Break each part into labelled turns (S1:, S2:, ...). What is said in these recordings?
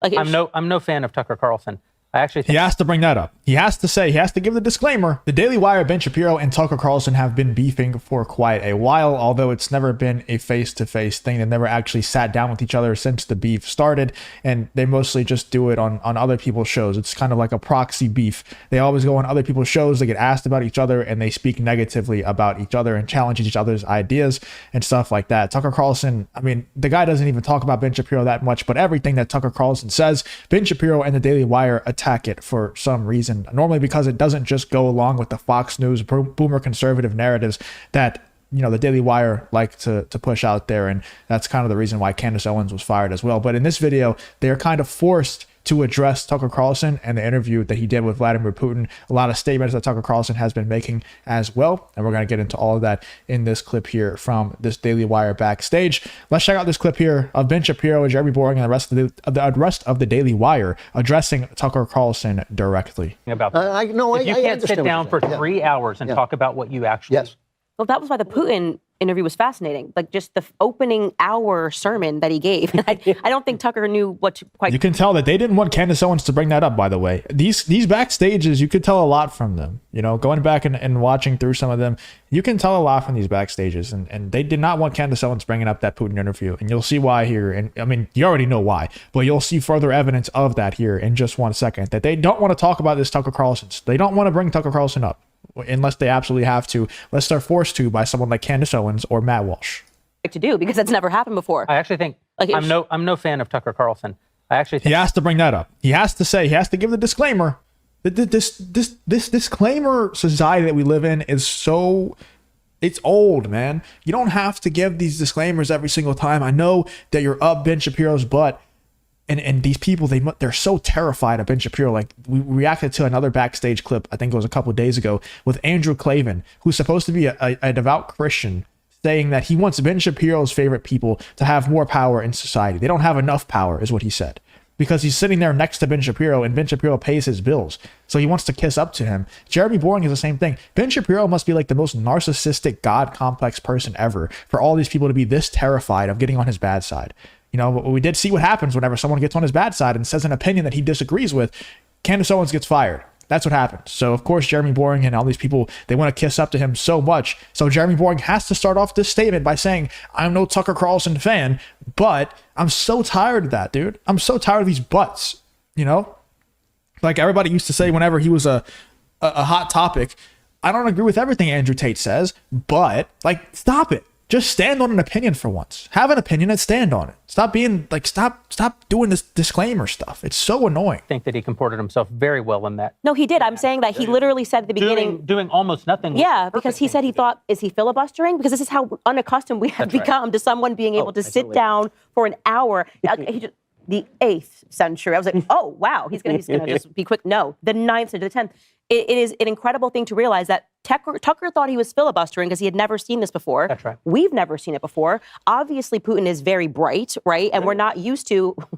S1: Like
S2: I'm no fan of Tucker Carlson. I actually think
S3: he has to bring that up. He has to give the disclaimer. The Daily Wire, Ben Shapiro, and Tucker Carlson have been beefing for quite a while, although it's never been a face-to-face thing. They've never actually sat down with each other since the beef started, and they mostly just do it on other people's shows. It's kind of like a proxy beef. They always go on other people's shows, they get asked about each other, and they speak negatively about each other and challenge each other's ideas and stuff like that. Tucker Carlson, I mean, the guy doesn't even talk about Ben Shapiro that much, but everything that Tucker Carlson says, Ben Shapiro and the Daily Wire attack it for some reason, normally because it doesn't just go along with the Fox News boomer conservative narratives that, you know, the Daily Wire like to push out there, and that's kind of the reason why Candace Owens was fired as well. But in this video, they're kind of forced to address Tucker Carlson and the interview that he did with Vladimir Putin. A lot of statements that Tucker Carlson has been making as well, and we're going to get into all of that in this clip here from this Daily Wire backstage. Let's check out this clip here of Ben Shapiro and Jeremy Boring and the rest of the Daily Wire addressing Tucker Carlson directly.
S2: About that. If you can't sit down for 3 hours and talk about what you actually...
S1: Well, that was why the Putin interview was fascinating. Like, just the opening hour sermon that he gave. I don't think Tucker knew what to quite...
S3: You can tell that they didn't want Candace Owens to bring that up, by the way. These backstages, you could tell a lot from them. You know, going back and watching through some of them, you can tell a lot from these backstages. And they did not want Candace Owens bringing up that Putin interview. And you'll see why here. And I mean, you already know why. But you'll see further evidence of that here in just 1 second. That they don't want to talk about this Tucker Carlson. They don't want to bring Tucker Carlson up, unless they absolutely have to, unless they're forced to by someone like Candace Owens or Matt Walsh.
S1: To do, because that's never happened before.
S2: I actually think, like, I'm no fan of Tucker Carlson. I actually think
S3: he has to bring that up. He has to give the disclaimer. This disclaimer society that we live in is it's old, man. You don't have to give these disclaimers every single time. I know that you're up Ben Shapiro's butt. And these people, they're so terrified of Ben Shapiro. Like, we reacted to another backstage clip, I think it was a couple of days ago, with Andrew Klavan, who's supposed to be a devout Christian, saying that he wants Ben Shapiro's favorite people to have more power in society. They don't have enough power, is what he said, because he's sitting there next to Ben Shapiro, and Ben Shapiro pays his bills. So he wants to kiss up to him. Jeremy Boring is the same thing. Ben Shapiro must be like the most narcissistic, God complex person ever for all these people to be this terrified of getting on his bad side. You know, we did see what happens whenever someone gets on his bad side and says an opinion that he disagrees with. Candace Owens gets fired. That's what happens. So, of course, Jeremy Boring and all these people, they want to kiss up to him so much. So Jeremy Boring has to start off this statement by saying, I'm no Tucker Carlson fan, but I'm so tired of that, dude. I'm so tired of these butts, you know? Like everybody used to say whenever he was a hot topic, I don't agree with everything Andrew Tate says, but, like, stop it. Just stand on an opinion for once. Have an opinion and stand on it. Stop being like, stop doing this disclaimer stuff. It's so annoying.
S2: I think that he comported himself very well in that.
S1: No, he did. I'm saying that he literally said at the beginning.
S2: Doing almost nothing.
S1: Yeah, because he said he thought, is he filibustering? Because this is how unaccustomed we have become to someone being able to sit down for an hour. The 8th century. I was like, oh, wow, he's gonna just be quick. No, the 9th century, the 10th. It is an incredible thing to realize that Tucker thought he was filibustering because he had never seen this before.
S2: That's right.
S1: We've never seen it before. Obviously, Putin is very bright, right? And we're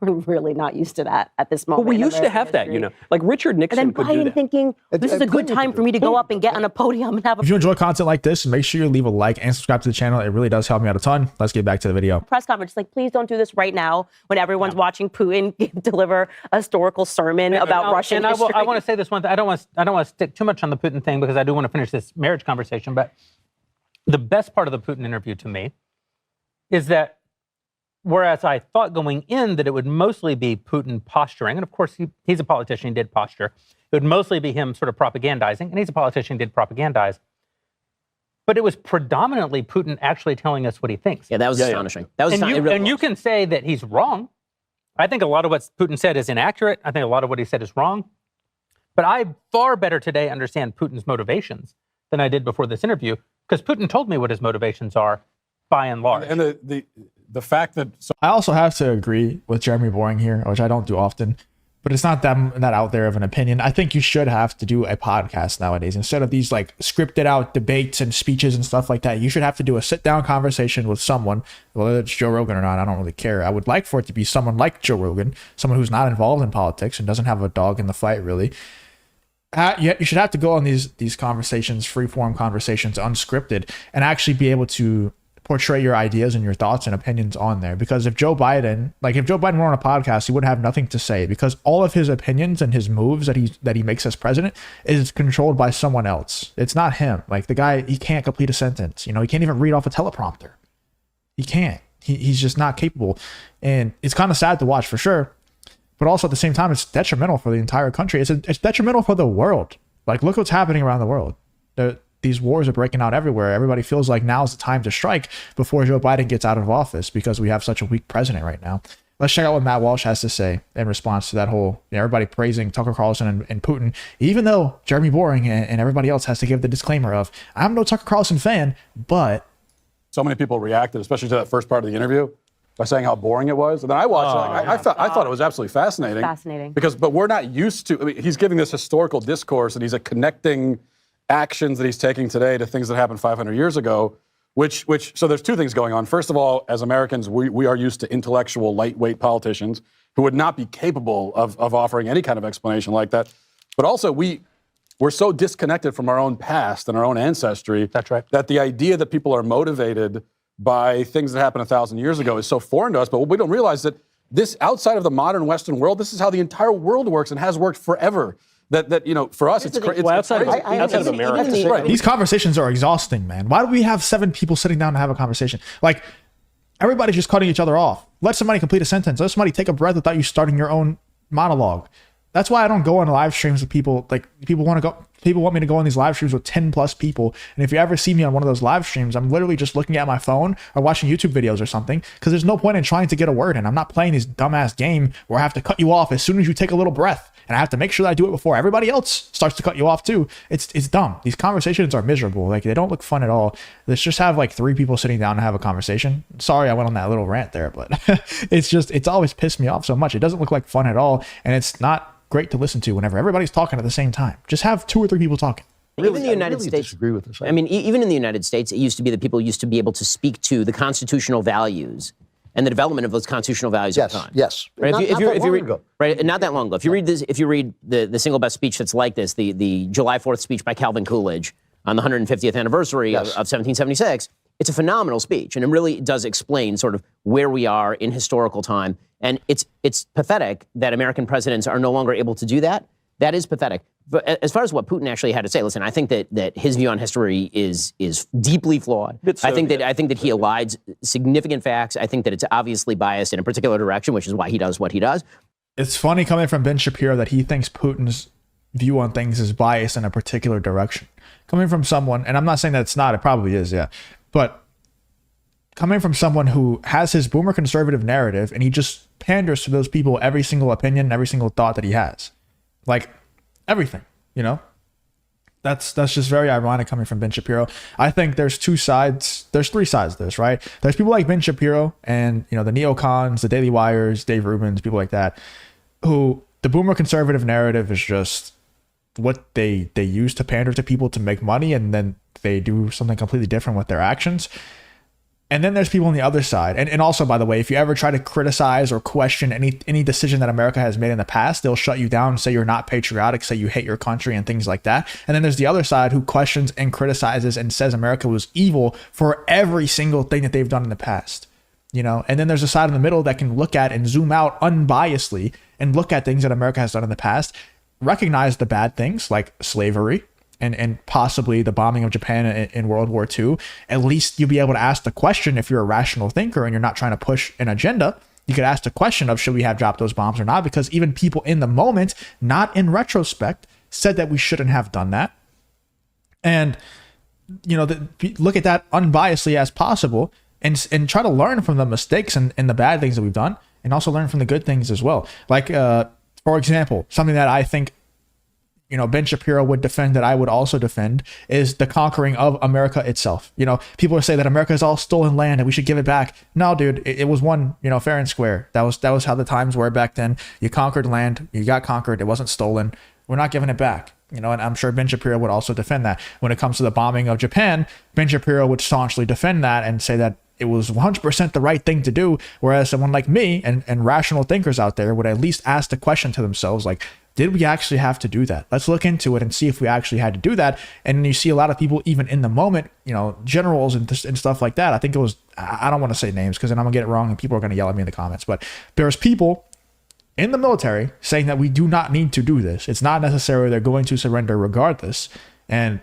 S1: really not used to that at this moment.
S4: But we used to have that, you know. Like Richard Nixon could do that.
S1: Thinking, this is a good time for me to go up and get on a podium and have a...
S3: If you enjoy content like this, make sure you leave a like and subscribe to the channel. It really does help me out a ton. Let's get back to the video.
S1: Press conference, like, please don't do this right now when everyone's watching Putin deliver a historical sermon about Russian history.
S2: I want to say this one thing. I don't want to stick too much on the Putin thing because I do want to finish this marriage conversation. But the best part of the Putin interview to me is that whereas I thought going in that it would mostly be Putin posturing, and of course he's a politician, he did posture, it would mostly be him sort of propagandizing, and he's a politician, he did propagandize. But it was predominantly Putin actually telling us what he thinks.
S4: Yeah, that was astonishing. That was
S2: and you can say that he's wrong. I think a lot of what Putin said is inaccurate. I think a lot of what he said is wrong. But I far better today understand Putin's motivations than I did before this interview, because Putin told me what his motivations are, by and large.
S5: And the fact that...
S3: I also have to agree with Jeremy Boring here, which I don't do often, but it's not that out there of an opinion. I think you should have to do a podcast nowadays. Instead of these like scripted out debates and speeches and stuff like that, you should have to do a sit-down conversation with someone, whether it's Joe Rogan or not, I don't really care. I would like for it to be someone like Joe Rogan, someone who's not involved in politics and doesn't have a dog in the fight, really. You should have to go on these conversations, free-form conversations, unscripted, and actually be able to portray your ideas and your thoughts and opinions on there. Because if Joe Biden were on a podcast, he would have nothing to say, because all of his opinions and his moves that he makes as president is controlled by someone else. It's not him. Like, the guy, he can't complete a sentence. He can't even read off a teleprompter. He can't. He's just not capable. And it's kind of sad to watch, for sure. But also at the same time, it's detrimental for the entire country. It's detrimental for the world. Like, look what's happening around the world. These wars are breaking out everywhere. Everybody feels like now's the time to strike before Joe Biden gets out of office, because we have such a weak president right now. Let's check out what Matt Walsh has to say in response to that whole, everybody praising Tucker Carlson and Putin, even though Jeremy Boring and everybody else has to give the disclaimer of, I'm no Tucker Carlson fan, but...
S5: So many people reacted, especially to that first part of the interview, by saying how boring it was. And then I watched it. I thought it was absolutely fascinating.
S1: Fascinating.
S5: But we're not used to, he's giving this historical discourse, and he's connecting actions that he's taking today to things that happened 500 years ago, so there's two things going on. First of all, as Americans, we are used to intellectual, lightweight politicians who would not be capable of offering any kind of explanation like that. But also, we're so disconnected from our own past and our own ancestry.
S2: That's right.
S5: That the idea that people are motivated by things that happened 1,000 years ago is so foreign to us. But we don't realize that this, outside of the modern Western world, this is how the entire world works and has worked forever. That for us, it's crazy.
S4: Well, outside of America.
S5: Right.
S3: These conversations are exhausting, man. Why do we have 7 people sitting down to have a conversation? Like, everybody's just cutting each other off. Let somebody complete a sentence. Let somebody take a breath without you starting your own monologue. That's why I don't go on live streams with people. Like, people want me to go on these live streams with 10 plus people. And if you ever see me on one of those live streams, I'm literally just looking at my phone or watching YouTube videos or something, because there's no point in trying to get a word in. I'm not playing this dumbass game where I have to cut you off as soon as you take a little breath. And I have to make sure that I do it before everybody else starts to cut you off too. It's dumb. These conversations are miserable. Like, they don't look fun at all. Let's just have like 3 people sitting down to have a conversation. Sorry, I went on that little rant there, but it's always pissed me off so much. It doesn't look like fun at all. And it's not great to listen to whenever everybody's talking at the same time. Just have 2 or 3 people talking.
S6: Even in the United States,
S7: disagree with this.
S6: I mean, even in the United States, it used to be that people used to be able to speak to the constitutional values and the development of those constitutional values at the time.
S7: Yes.
S6: Right?
S7: Not that long ago.
S6: Right, not that long ago. If you read the single best speech that's like this, the July 4th speech by Calvin Coolidge on the 150th anniversary of 1776, it's a phenomenal speech, and it really does explain sort of where we are in historical time. And it's pathetic that American presidents are no longer able to do that. That is pathetic. But as far as what Putin actually had to say, listen, I think that his view on history is deeply flawed. I think that he elides significant facts. I think that it's obviously biased in a particular direction, which is why he does what he does.
S3: It's funny coming from Ben Shapiro that he thinks Putin's view on things is biased in a particular direction. Coming from someone, and I'm not saying that it's not, it probably is, yeah. But coming from someone who has his boomer conservative narrative, and he just panders to those people every single opinion, every single thought that he has. Like, everything, that's just very ironic coming from Ben Shapiro. I think there's 3 sides to this, right? There's people like Ben Shapiro and, the neocons, the Daily Wires, Dave Rubin's, people like that, who the boomer conservative narrative is just what they use to pander to people to make money, and then they do something completely different with their actions. And then there's people on the other side. And also, by the way, if you ever try to criticize or question any decision that America has made in the past, they'll shut you down, say you're not patriotic, say you hate your country and things like that. And then there's the other side who questions and criticizes and says America was evil for every single thing that they've done in the past. And then there's a side in the middle that can look at and zoom out unbiasedly and look at things that America has done in the past, recognize the bad things like slavery, and possibly the bombing of Japan in World War II. At least you'll be able to ask the question, if you're a rational thinker and you're not trying to push an agenda, you could ask the question of, should we have dropped those bombs or not? Because even people in the moment, not in retrospect, said that we shouldn't have done that. And, look at that unbiasedly as possible and try to learn from the mistakes and the bad things that we've done, and also learn from the good things as well. Like, for example, something that I think Ben Shapiro would defend, that I would also defend, is the conquering of America itself. People say that America is all stolen land and we should give it back. No, dude, it was won, fair and square. That was how the times were back then. You conquered land, you got conquered, it wasn't stolen. We're not giving it back. And I'm sure Ben Shapiro would also defend that. When it comes to the bombing of Japan, Ben Shapiro would staunchly defend that and say that it was 100% the right thing to do. Whereas someone like me and rational thinkers out there would at least ask the question to themselves, like, did we actually have to do that? Let's look into it and see if we actually had to do that. And you see a lot of people, even in the moment, generals and stuff like that. I think it was, I don't want to say names because then I'm going to get it wrong and people are going to yell at me in the comments. But there's people in the military saying that we do not need to do this. It's not necessary. They're going to surrender regardless. And,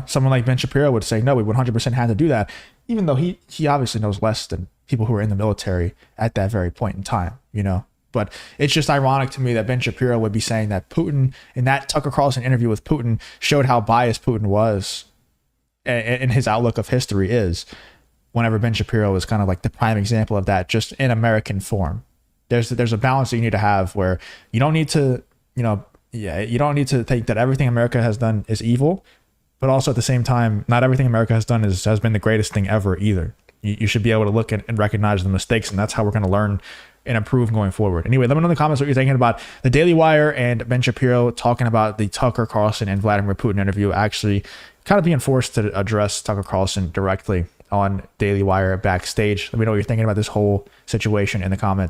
S3: someone like Ben Shapiro would say, no, we 100% had to do that, even though he obviously knows less than people who are in the military at that very point in time, But it's just ironic to me that Ben Shapiro would be saying that Putin, in that Tucker Carlson interview with Putin, showed how biased Putin was and his outlook of history is, whenever Ben Shapiro is kind of like the prime example of that, just in American form. There's a balance that you need to have where you don't need to, you don't need to think that everything America has done is evil, but also at the same time, not everything America has done has been the greatest thing ever either. You should be able to look at and recognize the mistakes, and that's how we're going to learn and improve going forward. Anyway, let me know in the comments what you're thinking about the Daily Wire and Ben Shapiro talking about the Tucker Carlson and Vladimir Putin interview, actually kind of being forced to address Tucker Carlson directly on Daily Wire backstage. Let me know what you're thinking about this whole situation in the comments.